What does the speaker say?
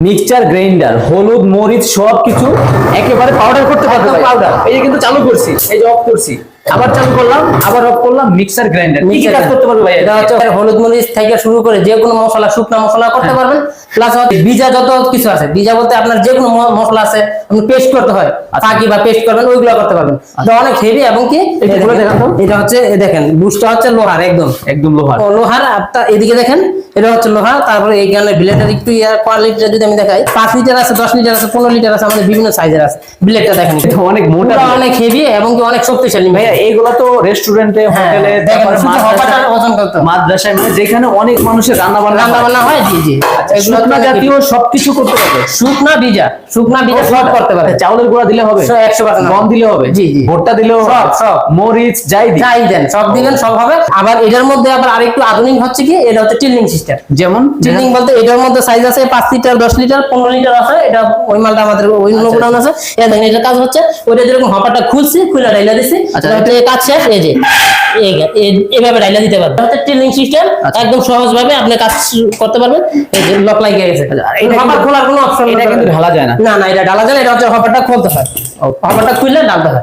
Mixture grinder, হলুদ মরিচ সবকিছু একেবারে পাউডার করতে পারবে পাউডার। এই যে কিন্তু চালু করছি, এই যে অফ করছি, আবার চালু করলাম, আবার অফ করলাম। মিক্সচার গ্রাইন্ডার কি কি কাজ করতে পারবে ভাই? এটা হচ্ছে হলুদ মরিচ থেকে শুরু করে যে কোনো মশলা, শুকনা মশলা করতে পারবেন। প্লাস বীজা যত কিছু আছে, বীজা বলতে আপনার যে কোনো মশলা আছে আপনি পেস্ট করতে হয়, পাকি বা পেস্ট করবেন, ওইগুলো করতে পারবেন। এটা অনেক হেভি এবং কি এটা হচ্ছে দেখেন বুস্টটা হচ্ছে লোহার, একদম একদম লোহার। লোহার। আপনার এদিকে দেখেন এটা হচ্ছে লোহা। তারপরে এইখানে ব্লেডের একটু কোয়ালিটিটা যদি আমি দেখাই, 5 লিটার আছে, 10 লিটার আছে, 15 লিটার আছে, আমাদের বিভিন্ন সাইজের আছে। ব্লেডটা দেখেন এটা অনেক মোটা, অনেক হেভি এবং কি অনেক শক্তিশালী ভাইয়া। এইগুলো তো রেস্টুরেন্টে, হোটেলে, মাদ্রাসায়, মানে যেখানে অনেক মানুষের রান্না বান্না হয়। জি জি, এগুলো জাতীয় সবকিছু করতে পারবে। শুকনা বীজা সব করতে পারবে। চাউলের গুঁড়া দিলে হবে, 100% গম দিলে হবে, জি জি, ভুট্টা দিলেও সব মরিচ যাই দেন সব দিবেন, সব হবে। আবার এটার মধ্যে আবার আরেকটু আধুনিক হচ্ছে কি, এটা হচ্ছে টিলিং সিস্টেম। যেমন টিলিং বলতে এটার মধ্যে সাইজ আছে 5 লিটার, 10 লিটার, 15 লিটার আছে। এটা ওই মালটা আমাদের ওই গোডাউন আছে। এটা দেখেন, এটার কাজ হচ্ছে ওইটা যেরকম হপারটা খুলছি, খুলে ডাইলা দিছি, এটা হচ্ছে কাজ শেষ। এই যে এইভাবে ডাইলা দিতে পারবেন। এটা হচ্ছে টিলিং সিস্টেম, একদম সহজ ভাবে আপনি কাজ করতে পারবেন। এই যে লক লাগিয়ে গেছে, এই হপার খোলার কোনো অপশন, এটা কিন্তু ঢালা যায় না। না, এটা ঢালা যায় না। এটা হচ্ছে হপারটা খুলতে হয়, হপারটা খুললে ডালতে হয়।